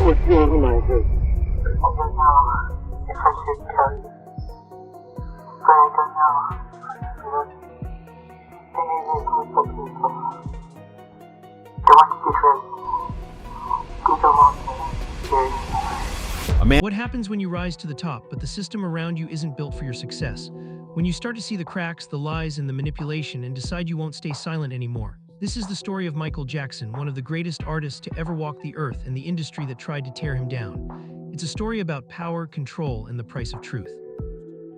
What's organizing? I don't know if I should tell you, but I don't know. There is a group of people. They want to get ready. They don't want me very What happens when you rise to the top, but the system around you isn't built for your success? When you start to see the cracks, the lies, and the manipulation and decide you won't stay silent anymore. This is the story of Michael Jackson, one of the greatest artists to ever walk the earth, and the industry that tried to tear him down. It's a story about power, control, and the price of truth.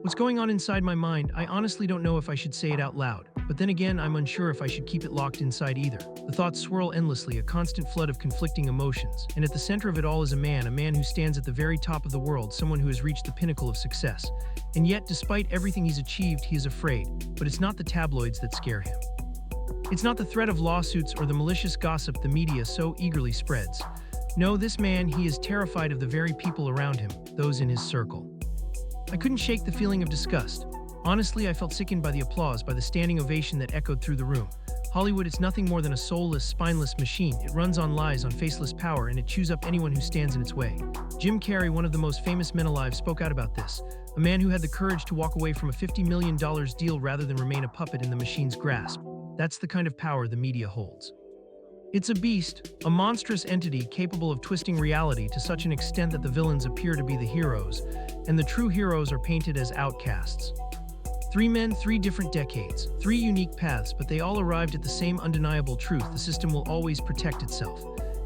What's going on inside my mind, I honestly don't know if I should say it out loud. But then again, I'm unsure if I should keep it locked inside either. The thoughts swirl endlessly, a constant flood of conflicting emotions. And at the center of it all is a man who stands at the very top of the world, someone who has reached the pinnacle of success. And yet, despite everything he's achieved, he is afraid. But it's not the tabloids that scare him. It's not the threat of lawsuits or the malicious gossip the media so eagerly spreads. No, this man, he is terrified of the very people around him, those in his circle. I couldn't shake the feeling of disgust. Honestly, I felt sickened by the applause, by the standing ovation that echoed through the room. Hollywood is nothing more than a soulless, spineless machine. It runs on lies, on faceless power, and it chews up anyone who stands in its way. Jim Carrey, one of the most famous men alive, spoke out about this. A man who had the courage to walk away from a $50 million deal rather than remain a puppet in the machine's grasp. That's the kind of power the media holds. It's a beast, a monstrous entity capable of twisting reality to such an extent that the villains appear to be the heroes, and the true heroes are painted as outcasts. 3 men, 3 different decades, 3 unique paths, but they all arrived at the same undeniable truth: the system will always protect itself.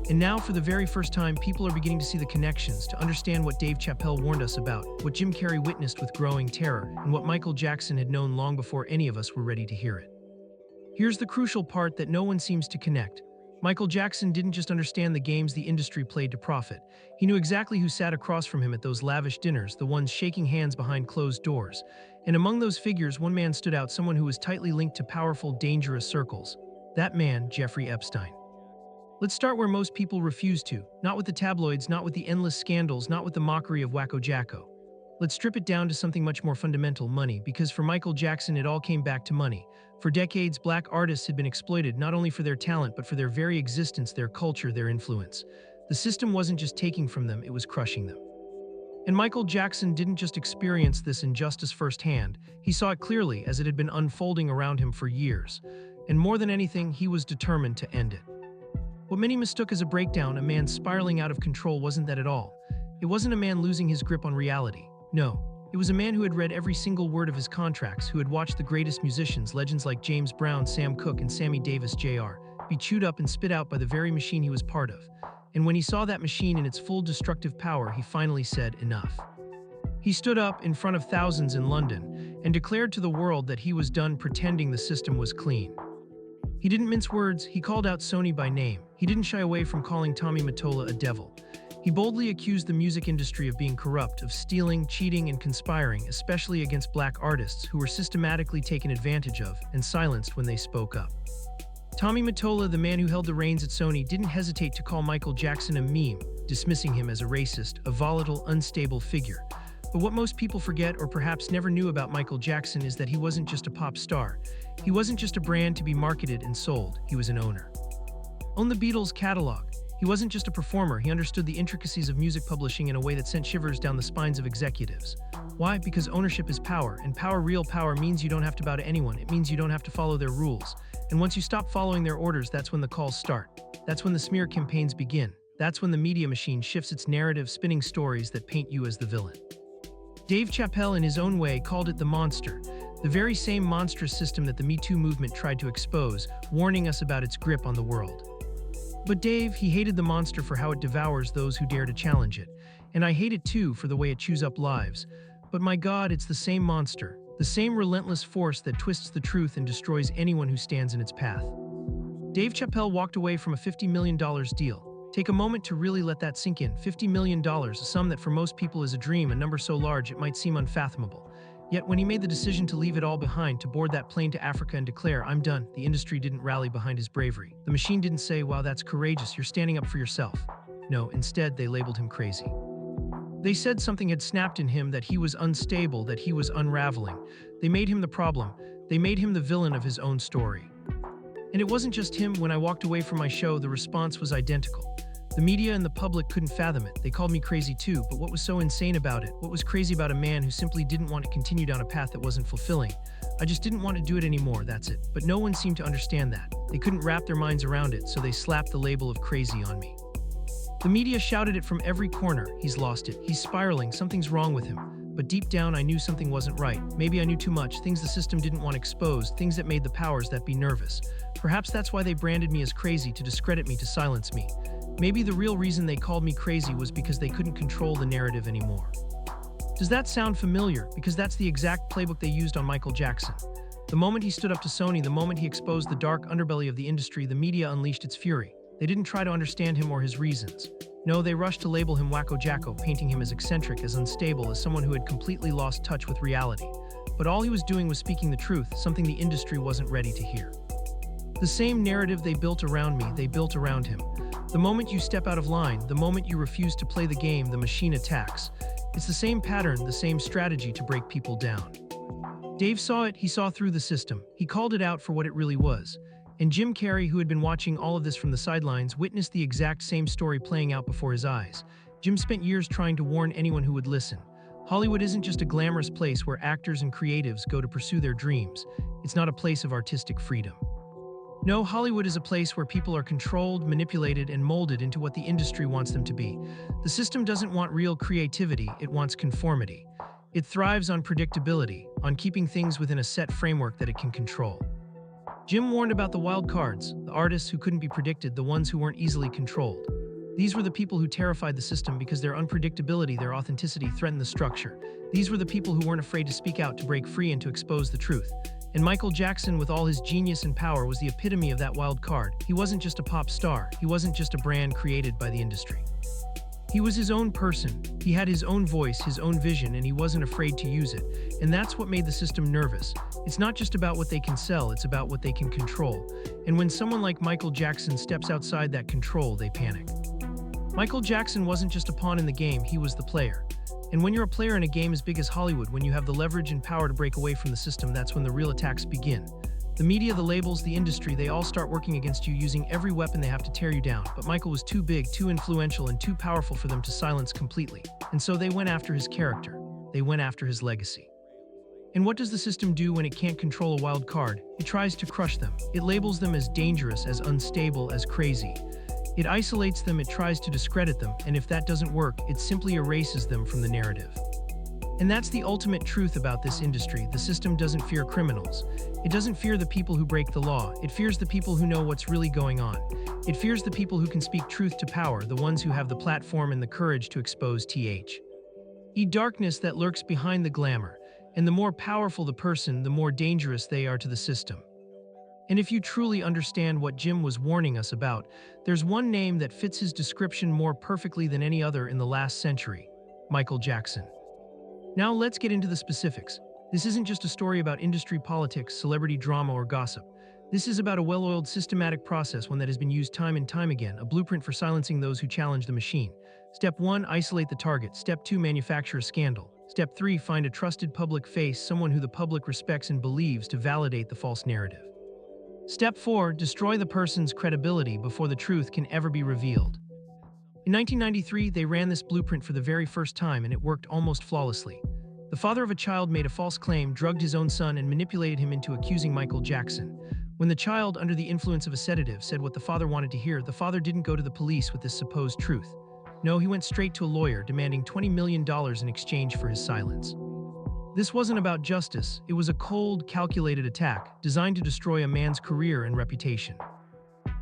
And now, for the very first time, people are beginning to see the connections, to understand what Dave Chappelle warned us about, what Jim Carrey witnessed with growing terror, and what Michael Jackson had known long before any of us were ready to hear it. Here's the crucial part that no one seems to connect. Michael Jackson didn't just understand the games the industry played to profit. He knew exactly who sat across from him at those lavish dinners, the ones shaking hands behind closed doors. And among those figures, one man stood out, someone who was tightly linked to powerful, dangerous circles. That man, Jeffrey Epstein. Let's start where most people refuse to. Not with the tabloids, not with the endless scandals, not with the mockery of Wacko Jacko. Let's strip it down to something much more fundamental: money. Because for Michael Jackson, it all came back to money. For decades, black artists had been exploited not only for their talent, but for their very existence, their culture, their influence. The system wasn't just taking from them, it was crushing them. And Michael Jackson didn't just experience this injustice firsthand, he saw it clearly as it had been unfolding around him for years. And more than anything, he was determined to end it. What many mistook as a breakdown, a man spiraling out of control, wasn't that at all. It wasn't a man losing his grip on reality. No. It was a man who had read every single word of his contracts, who had watched the greatest musicians, legends like James Brown, Sam Cooke, and Sammy Davis Jr., be chewed up and spit out by the very machine he was part of. And when he saw that machine in its full destructive power, he finally said enough. He stood up in front of thousands in London and declared to the world that he was done pretending the system was clean. He didn't mince words, he called out Sony by name. He didn't shy away from calling Tommy Mottola a devil. He boldly accused the music industry of being corrupt, of stealing, cheating, and conspiring, especially against black artists who were systematically taken advantage of and silenced when they spoke up. Tommy Mottola, the man who held the reins at Sony, didn't hesitate to call Michael Jackson a meme, dismissing him as a racist, a volatile, unstable figure. But what most people forget, or perhaps never knew about Michael Jackson, is that he wasn't just a pop star. He wasn't just a brand to be marketed and sold, he was an owner. Owned the Beatles' catalog. He wasn't just a performer, he understood the intricacies of music publishing in a way that sent shivers down the spines of executives. Why? Because ownership is power, and power, real power, means you don't have to bow to anyone. It means you don't have to follow their rules. And once you stop following their orders, that's when the calls start. That's when the smear campaigns begin. That's when the media machine shifts its narrative, spinning stories that paint you as the villain. Dave Chappelle, in his own way, called it the monster, the very same monstrous system that the Me Too movement tried to expose, warning us about its grip on the world. But Dave, he hated the monster for how it devours those who dare to challenge it. And I hate it too for the way it chews up lives. But my God, it's the same monster, the same relentless force that twists the truth and destroys anyone who stands in its path. Dave Chappelle walked away from a $50 million deal. Take a moment to really let that sink in. $50 million, a sum that for most people is a dream, a number so large it might seem unfathomable. Yet when he made the decision to leave it all behind, to board that plane to Africa and declare, "I'm done," the industry didn't rally behind his bravery. The machine didn't say, "Wow, that's courageous, you're standing up for yourself." No, instead they labeled him crazy. They said something had snapped in him, that he was unstable, that he was unraveling. They made him the problem. They made him the villain of his own story. And it wasn't just him. When I walked away from my show, the response was identical. The media and the public couldn't fathom it. They called me crazy too, but what was so insane about it? What was crazy about a man who simply didn't want to continue down a path that wasn't fulfilling? I just didn't want to do it anymore, that's it. But no one seemed to understand that. They couldn't wrap their minds around it, so they slapped the label of crazy on me. The media shouted it from every corner. He's lost it. He's spiraling. Something's wrong with him. But deep down, I knew something wasn't right. Maybe I knew too much, things the system didn't want exposed, things that made the powers that be nervous. Perhaps that's why they branded me as crazy, to discredit me, to silence me. Maybe the real reason they called me crazy was because they couldn't control the narrative anymore. Does that sound familiar? Because that's the exact playbook they used on Michael Jackson. The moment he stood up to Sony, the moment he exposed the dark underbelly of the industry, the media unleashed its fury. They didn't try to understand him or his reasons. No, they rushed to label him Wacko Jacko, painting him as eccentric, as unstable, as someone who had completely lost touch with reality. But all he was doing was speaking the truth, something the industry wasn't ready to hear. The same narrative they built around me, they built around him. The moment you step out of line, the moment you refuse to play the game, the machine attacks. It's the same pattern, the same strategy to break people down. Dave saw it, he saw through the system. He called it out for what it really was. And Jim Carrey, who had been watching all of this from the sidelines, witnessed the exact same story playing out before his eyes. Jim spent years trying to warn anyone who would listen. Hollywood isn't just a glamorous place where actors and creatives go to pursue their dreams. It's not a place of artistic freedom. No, Hollywood is a place where people are controlled, manipulated, and molded into what the industry wants them to be. The system doesn't want real creativity, it wants conformity. It thrives on predictability, on keeping things within a set framework that it can control. Jim warned about the wild cards, the artists who couldn't be predicted, the ones who weren't easily controlled. These were the people who terrified the system because their unpredictability, their authenticity threatened the structure. These were the people who weren't afraid to speak out, to break free, and to expose the truth. And Michael Jackson, with all his genius and power, was the epitome of that wild card. He wasn't just a pop star. He wasn't just a brand created by the industry. He was his own person. He had his own voice, his own vision, and he wasn't afraid to use it. And that's what made the system nervous. It's not just about what they can sell, it's about what they can control. And when someone like Michael Jackson steps outside that control, they panic. Michael Jackson wasn't just a pawn in the game, he was the player. And when you're a player in a game as big as Hollywood, when you have the leverage and power to break away from the system, that's when the real attacks begin. The media, the labels, the industry, they all start working against you, using every weapon they have to tear you down. But Michael was too big, too influential, and too powerful for them to silence completely. And so they went after his character. They went after his legacy. And what does the system do when it can't control a wild card? It tries to crush them. It labels them as dangerous, as unstable, as crazy. It isolates them, it tries to discredit them, and if that doesn't work, it simply erases them from the narrative. And that's the ultimate truth about this industry. The system doesn't fear criminals. It doesn't fear the people who break the law. It fears the people who know what's really going on. It fears the people who can speak truth to power, the ones who have the platform and the courage to expose darkness that lurks behind the glamour. And the more powerful the person, the more dangerous they are to the system. And if you truly understand what Jim was warning us about, there's one name that fits his description more perfectly than any other in the last century: Michael Jackson. Now let's get into the specifics. This isn't just a story about industry politics, celebrity drama, or gossip. This is about a well-oiled, systematic process, one that has been used time and time again, a blueprint for silencing those who challenge the machine. Step 1, isolate the target. Step 2, manufacture a scandal. Step 3, find a trusted public face, someone who the public respects and believes, to validate the false narrative. Step 4, destroy the person's credibility before the truth can ever be revealed. In 1993, they ran this blueprint for the very first time, and it worked almost flawlessly. The father of a child made a false claim, drugged his own son, and manipulated him into accusing Michael Jackson. When the child, under the influence of a sedative, said what the father wanted to hear, the father didn't go to the police with this supposed truth. No, he went straight to a lawyer, demanding $20 million in exchange for his silence. This wasn't about justice. It was a cold, calculated attack designed to destroy a man's career and reputation.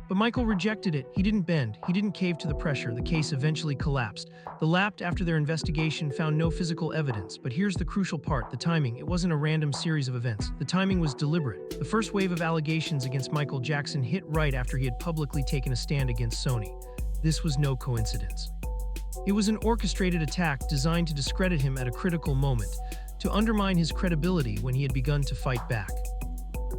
But Michael rejected it. He didn't bend. He didn't cave to the pressure. The case eventually collapsed. The lab, after their investigation, found no physical evidence. But here's the crucial part: the timing. It wasn't a random series of events. The timing was deliberate. The first wave of allegations against Michael Jackson hit right after he had publicly taken a stand against Sony. This was no coincidence. It was an orchestrated attack designed to discredit him at a critical moment, to undermine his credibility when he had begun to fight back.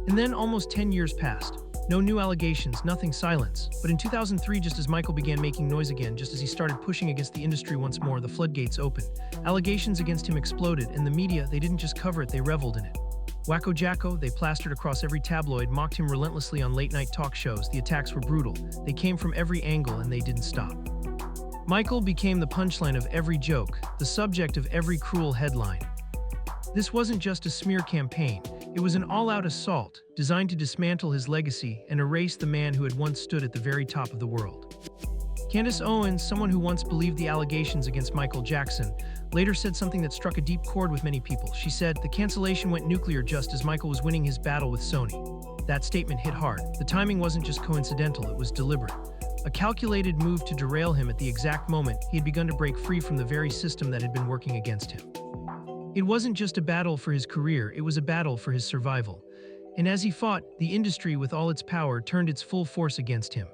And then almost 10 years passed. No new allegations, nothing, silence. But in 2003, just as Michael began making noise again, just as he started pushing against the industry once more, the floodgates opened. Allegations against him exploded, and the media, they didn't just cover it, they reveled in it. Wacko Jacko, they plastered across every tabloid, mocked him relentlessly on late-night talk shows. The attacks were brutal. They came from every angle, and they didn't stop. Michael became the punchline of every joke, the subject of every cruel headline. This wasn't just a smear campaign, it was an all-out assault designed to dismantle his legacy and erase the man who had once stood at the very top of the world. Candace Owens, someone who once believed the allegations against Michael Jackson, later said something that struck a deep chord with many people. She said, "The cancellation went nuclear just as Michael was winning his battle with Sony." That statement hit hard. The timing wasn't just coincidental, it was deliberate. A calculated move to derail him at the exact moment he had begun to break free from the very system that had been working against him. It wasn't just a battle for his career, it was a battle for his survival. And as he fought, the industry with all its power turned its full force against him.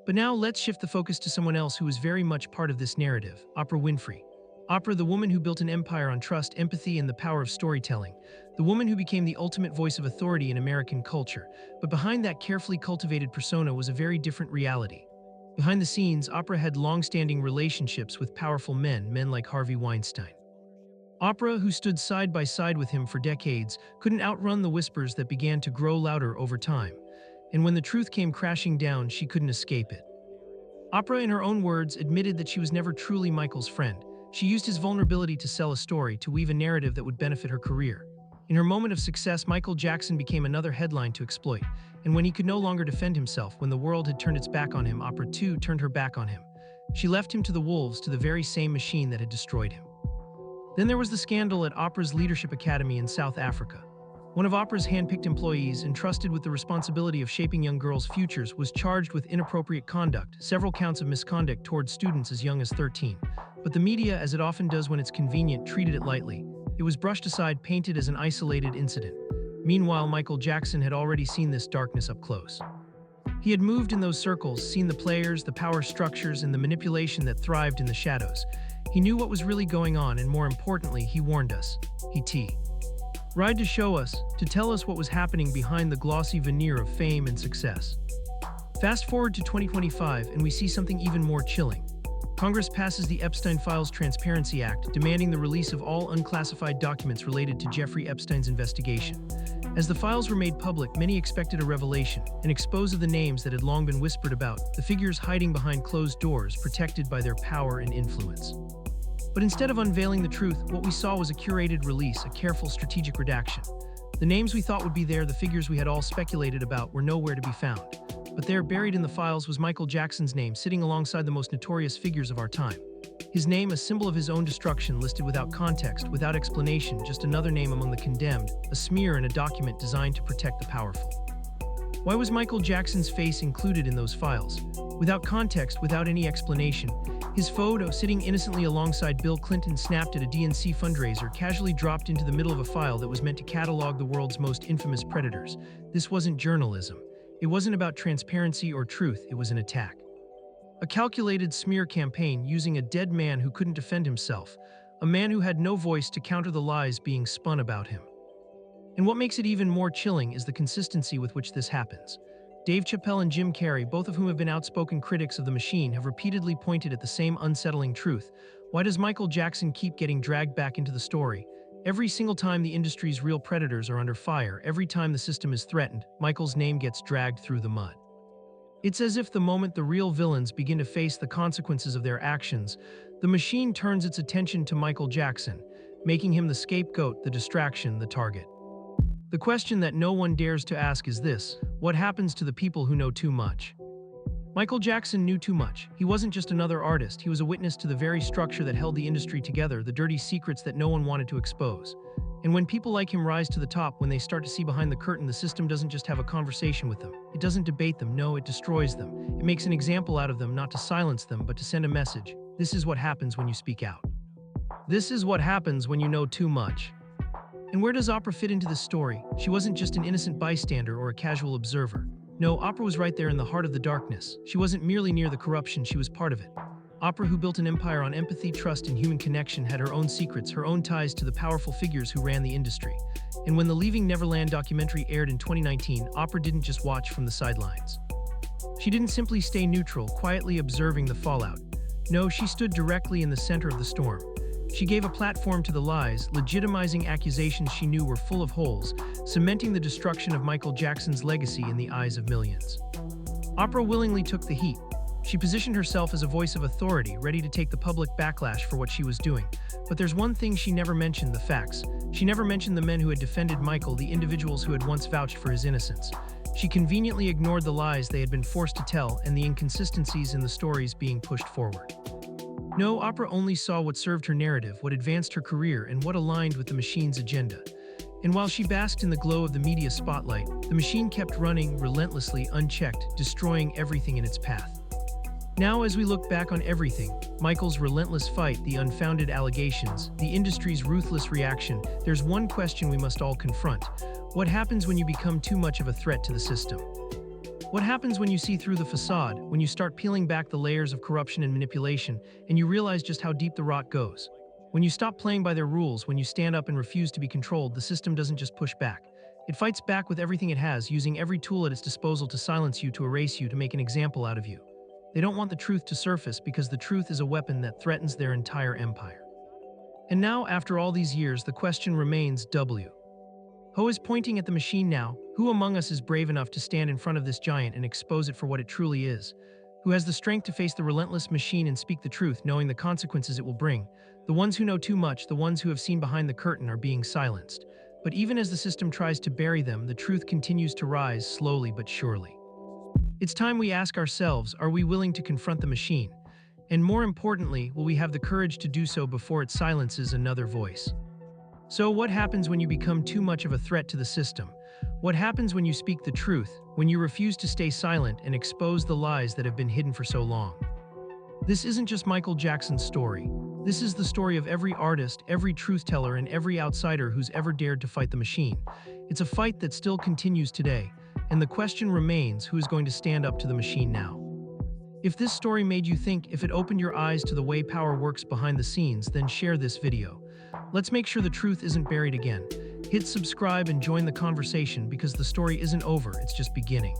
But now let's shift the focus to someone else who was very much part of this narrative, Oprah Winfrey. Oprah, the woman who built an empire on trust, empathy, and the power of storytelling. The woman who became the ultimate voice of authority in American culture. But behind that carefully cultivated persona was a very different reality. Behind the scenes, Oprah had long-standing relationships with powerful men like Harvey Weinstein. Oprah, who stood side by side with him for decades, couldn't outrun the whispers that began to grow louder over time. And when the truth came crashing down, she couldn't escape it. Oprah, in her own words, admitted that she was never truly Michael's friend. She used his vulnerability to sell a story, to weave a narrative that would benefit her career. In her moment of success, Michael Jackson became another headline to exploit. And when he could no longer defend himself, when the world had turned its back on him, Oprah too turned her back on him. She left him to the wolves, to the very same machine that had destroyed him. Then there was the scandal at Oprah's Leadership Academy in South Africa. One of Oprah's handpicked employees, entrusted with the responsibility of shaping young girls' futures, was charged with inappropriate conduct, several counts of misconduct towards students as young as 13. But the media, as it often does when it's convenient, treated it lightly. It was brushed aside, painted as an isolated incident. Meanwhile, Michael Jackson had already seen this darkness up close. He had moved in those circles, seen the players, the power structures, and the manipulation that thrived in the shadows. He knew what was really going on, and more importantly, he warned us. He tried to show us, to tell us what was happening behind the glossy veneer of fame and success. Fast forward to 2025, and we see something even more chilling. Congress passes the Epstein Files Transparency Act, demanding the release of all unclassified documents related to Jeffrey Epstein's investigation. As the files were made public, many expected a revelation, an expose of the names that had long been whispered about, the figures hiding behind closed doors, protected by their power and influence. But instead of unveiling the truth, what we saw was a curated release, a careful strategic redaction. The names we thought would be there, the figures we had all speculated about, were nowhere to be found. But there, buried in the files, was Michael Jackson's name, sitting alongside the most notorious figures of our time. His name, a symbol of his own destruction, listed without context, without explanation, just another name among the condemned, a smear in a document designed to protect the powerful. Why was Michael Jackson's face included in those files? Without context, without any explanation, his photo, sitting innocently alongside Bill Clinton, snapped at a DNC fundraiser, casually dropped into the middle of a file that was meant to catalog the world's most infamous predators. This wasn't journalism. It wasn't about transparency or truth, it was an attack. A calculated smear campaign using a dead man who couldn't defend himself, a man who had no voice to counter the lies being spun about him. And what makes it even more chilling is the consistency with which this happens. Dave Chappelle and Jim Carrey, both of whom have been outspoken critics of the machine, have repeatedly pointed at the same unsettling truth. Why does Michael Jackson keep getting dragged back into the story? Every single time the industry's real predators are under fire, every time the system is threatened, Michael's name gets dragged through the mud. It's as if the moment the real villains begin to face the consequences of their actions, the machine turns its attention to Michael Jackson, making him the scapegoat, the distraction, the target. The question that no one dares to ask is this: what happens to the people who know too much? Michael Jackson knew too much. He wasn't just another artist, he was a witness to the very structure that held the industry together, the dirty secrets that no one wanted to expose. And when people like him rise to the top, when they start to see behind the curtain, the system doesn't just have a conversation with them. It doesn't debate them, no, it destroys them. It makes an example out of them, not to silence them, but to send a message. This is what happens when you speak out. This is what happens when you know too much. And where does Oprah fit into this story? She wasn't just an innocent bystander or a casual observer. No, Oprah was right there in the heart of the darkness. She wasn't merely near the corruption, she was part of it. Oprah, who built an empire on empathy, trust, and human connection, had her own secrets, her own ties to the powerful figures who ran the industry. And when the Leaving Neverland documentary aired in 2019, Oprah didn't just watch from the sidelines. She didn't simply stay neutral, quietly observing the fallout. No, she stood directly in the center of the storm. She gave a platform to the lies, legitimizing accusations she knew were full of holes, cementing the destruction of Michael Jackson's legacy in the eyes of millions. Oprah willingly took the heat. She positioned herself as a voice of authority, ready to take the public backlash for what she was doing. But there's one thing she never mentioned: the facts. She never mentioned the men who had defended Michael, the individuals who had once vouched for his innocence. She conveniently ignored the lies they had been forced to tell and the inconsistencies in the stories being pushed forward. No, Oprah only saw what served her narrative, what advanced her career, and what aligned with the machine's agenda. And while she basked in the glow of the media spotlight, the machine kept running relentlessly, unchecked, destroying everything in its path. Now, as we look back on everything, Michael's relentless fight, the unfounded allegations, the industry's ruthless reaction, there's one question we must all confront. What happens when you become too much of a threat to the system? What happens when you see through the facade, when you start peeling back the layers of corruption and manipulation, and you realize just how deep the rot goes? When you stop playing by their rules, when you stand up and refuse to be controlled, the system doesn't just push back. It fights back with everything it has, using every tool at its disposal to silence you, to erase you, to make an example out of you. They don't want the truth to surface because the truth is a weapon that threatens their entire empire. And now, after all these years, the question remains: Who is pointing at the machine now? Who among us is brave enough to stand in front of this giant and expose it for what it truly is? Who has the strength to face the relentless machine and speak the truth, knowing the consequences it will bring? The ones who know too much, the ones who have seen behind the curtain, are being silenced. But even as the system tries to bury them, the truth continues to rise, slowly but surely. It's time we ask ourselves, are we willing to confront the machine? And more importantly, will we have the courage to do so before it silences another voice? So what happens when you become too much of a threat to the system? What happens when you speak the truth, when you refuse to stay silent and expose the lies that have been hidden for so long? This isn't just Michael Jackson's story. This is the story of every artist, every truth-teller, and every outsider who's ever dared to fight the machine. It's a fight that still continues today, and the question remains: who is going to stand up to the machine now? If this story made you think, if it opened your eyes to the way power works behind the scenes, then share this video. Let's make sure the truth isn't buried again. Hit subscribe and join the conversation, because the story isn't over, it's just beginning.